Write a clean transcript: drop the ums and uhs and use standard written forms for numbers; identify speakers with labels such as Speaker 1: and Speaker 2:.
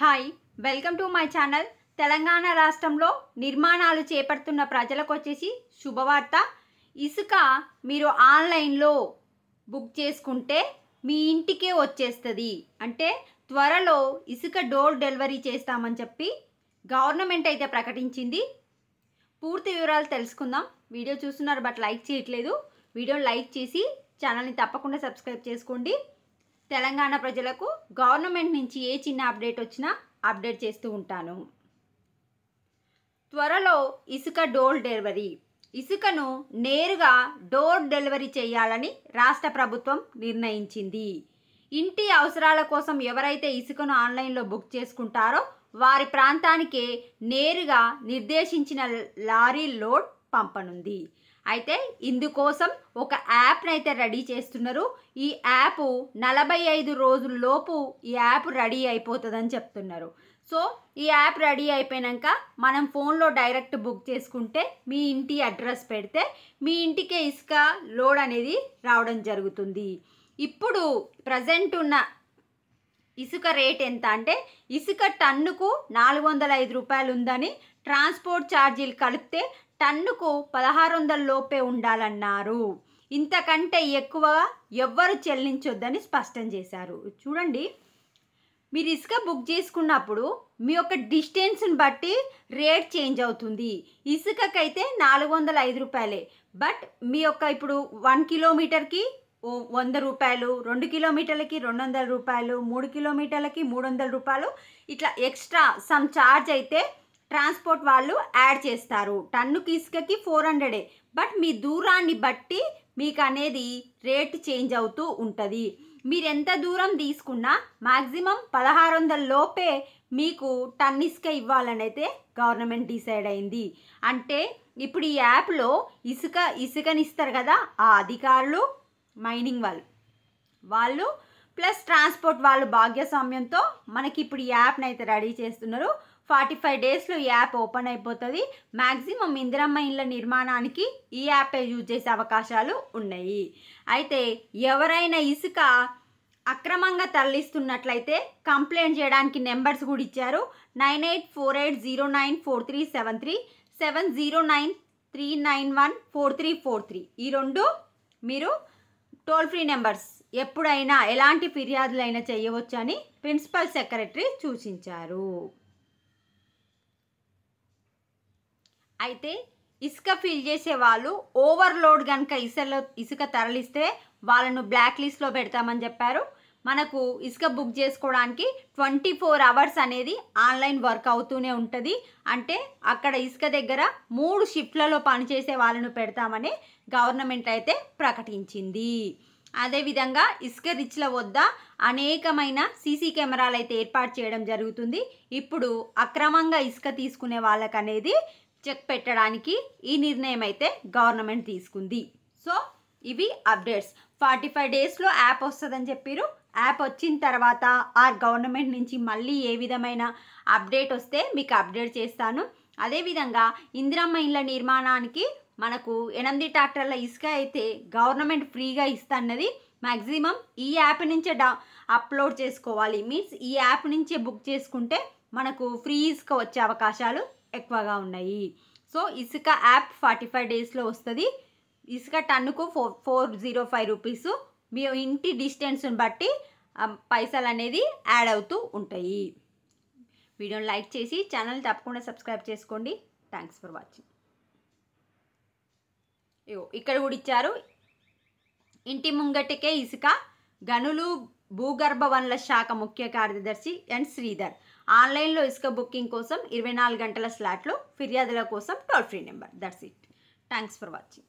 Speaker 1: Hi welcome to my channel. Telangana రాష్ట్రంలో నిర్మాణాలు చేపడుతున్న ప్రజలకు వచ్చేసి శుభవార్త. ఇసుక మీరు ఆన్లైన్లో బుక్ చేసుకుంటే మీ ఇంటికే వచ్చేస్తుంది. అంటే త్వరలో ఇసుక డోర్ డెలివరీ చేస్తామని చెప్పి గవర్నమెంట్ అయితే ప్రకటించింది. పూర్తి వివరాలు తెలుసుకుందాం. వీడియో చూస్తున్నారు బట్ లైక్ చేయట్లేదు. వీడియో లైక్ చేసి ఛానల్ని తప్పకుండా సబ్స్క్రైబ్ చేసుకోండి. తెలంగాణ ప్రజలకు గవర్నమెంట్ నుంచి ఏ చిన్న అప్డేట్ వచ్చినా అప్డేట్ చేస్తూ ఉంటాను. త్వరలో ఇసుక డోర్ డెలివరీ. ఇసుకను నేరుగా డోర్ డెలివరీ చేయాలని రాష్ట్ర ప్రభుత్వం నిర్ణయించింది. ఇంటి అవసరాల కోసం ఎవరైతే ఇసుకను ఆన్లైన్లో బుక్ చేసుకుంటారో వారి ప్రాంతానికే నేరుగా నిర్దేశించిన లారీ లోడ్ పంపనుంది. అయితే ఇందుకోసం ఒక యాప్ని అయితే రెడీ చేస్తున్నారు. ఈ యాప్ 45 రోజుల్లోపు ఈ యాప్ రెడీ అయిపోతుందని చెప్తున్నారు. సో ఈ యాప్ రెడీ అయిపోయాక మనం ఫోన్లో డైరెక్ట్ బుక్ చేసుకుంటే మీ ఇంటి అడ్రస్ పెడితే మీ ఇంటికే ఇసుక లోడ్ అనేది రావడం జరుగుతుంది. ఇప్పుడు ప్రజెంట్ ఉన్న ఇసుక రేట్ ఎంత అంటే ఇసుక టన్నుకు 405 రూపాయలు ఉందని, ట్రాన్స్పోర్ట్ ఛార్జీలు కలిపితే టన్నుకు 1600 లోపే ఉండాలన్నారు. ఇంతకంటే ఎక్కువ ఎవ్వరు చెల్లించొద్దని స్పష్టం చేశారు. చూడండి, మీరు ఇసుక బుక్ చేసుకున్నప్పుడు మీ యొక్క డిస్టెన్స్ని బట్టి రేట్ చేంజ్ అవుతుంది. ఇసుకకైతే 405 రూపాయలే. బట్ మీ యొక్క ఇప్పుడు 1 కిలోమీటర్కి 100 రూపాయలు, 2 కిలోమీటర్లకి 200 రూపాయలు, 3 కిలోమీటర్లకి 300 రూపాయలు, ఇట్లా ఎక్స్ట్రా సమ్ ఛార్జ్ అయితే ట్రాన్స్పోర్ట్ వాళ్ళు యాడ్ చేస్తారు. టన్నుకి ఇసుకకి 400. బట్ మీ దూరాన్ని బట్టి మీకు అనేది రేట్ చేంజ్ అవుతూ ఉంటుంది. మీరు ఎంత దూరం తీసుకున్నా మ్యాక్సిమం 1600 లోపే మీకు టన్ ఇసుక ఇవ్వాలని అయితే గవర్నమెంట్ డిసైడ్ అయింది. అంటే ఇప్పుడు ఈ యాప్లో ఇసుకని ఇస్తారు కదా, ఆ అధికారులు, మైనింగ్ వాళ్ళు ప్లస్ ట్రాన్స్పోర్ట్ వాళ్ళు భాగస్వామ్యంతో మనకి ఇప్పుడు ఈ యాప్ని అయితే రెడీ చేస్తున్నారు. 45 డేస్లో ఈ యాప్ ఓపెన్ అయిపోతుంది. మ్యాక్సిమం ఇందిరమ్మ ఇళ్ళ నిర్మాణానికి ఈ యాపే యూజ్ చేసే అవకాశాలు ఉన్నాయి. అయితే ఎవరైనా ఇసుక అక్రమంగా తరలిస్తున్నట్లయితే కంప్లైంట్ చేయడానికి నెంబర్స్ కూడా ఇచ్చారు. 9848094373, 7093914343. ఈ రెండు మీరు టోల్ ఫ్రీ నెంబర్స్. ఎప్పుడైనా ఎలాంటి ఫిర్యాదులైనా చేయవచ్చు అని ప్రిన్సిపల్ సెక్రటరీ సూచించారు. అయితే ఇసుక ఫిల్ చేసే వాళ్ళు ఓవర్లోడ్ కనుక ఇసుక తరలిస్తే వాళ్ళను బ్లాక్ లిస్ట్లో పెడతామని చెప్పారు. మనకు ఇసుక బుక్ చేసుకోవడానికి 24 అవర్స్ అనేది ఆన్లైన్ వర్క్ అవుతూనే ఉంటుంది. అంటే అక్కడ ఇసుక దగ్గర 3 షిఫ్ట్లలో పనిచేసే వాళ్ళను పెడతామని గవర్నమెంట్ అయితే ప్రకటించింది. అదేవిధంగా ఇసుక రిచ్ల వద్ద అనేకమైన సీసీ కెమెరాలు అయితే ఏర్పాటు చేయడం జరుగుతుంది. ఇప్పుడు అక్రమంగా ఇసుక తీసుకునే వాళ్ళకు అనేది చెక్ పెట్టడానికి ఈ నిర్ణయం అయితే గవర్నమెంట్ తీసుకుంది. సో ఇవి అప్డేట్స్. 45 డేస్లో యాప్ వస్తుందని చెప్పారు. యాప్ వచ్చిన తర్వాత గవర్నమెంట్ నుంచి మళ్ళీ ఏ విధమైన అప్డేట్ వస్తే మీకు అప్డేట్ చేస్తాను. అదేవిధంగా ఇందిరమ్మ ఇళ్ళ నిర్మాణానికి మనకు 8 ట్రాక్టర్ల ఇసుక అయితే గవర్నమెంట్ ఫ్రీగా ఇస్తున్నది. మ్యాక్సిమం ఈ యాప్ నుంచే అప్లోడ్ చేసుకోవాలి. మీన్స్ ఈ యాప్ నుంచే బుక్ చేసుకుంటే మనకు ఫ్రీ ఇసుక వచ్చే అవకాశాలు ఎక్కువగా ఉన్నాయి. సో ఇసుక యాప్ 45 డేస్లో వస్తుంది. ఇసుక టన్నుకు 405 రూపీస్. మీ ఇంటి డిస్టెన్స్ని బట్టి పైసలు అనేది యాడ్ అవుతూ ఉంటాయి. వీడియోని లైక్ చేసి ఛానల్ తప్పకుండా సబ్స్క్రైబ్ చేసుకోండి. Thanks for watching. ఇక్కడ కూడా ఇచ్చారు, ఇంటి ముంగటికే ఇసుక, గనులు భూగర్భ వనరుల శాఖ ముఖ్య కార్యదర్శి ఎన్ శ్రీధర్. ఆన్లైన్లో ఇసుక బుకింగ్ కోసం 24 గంటల స్లాట్లో, ఫిర్యాదుల కోసం toll free number. That's it. Thanks for watching.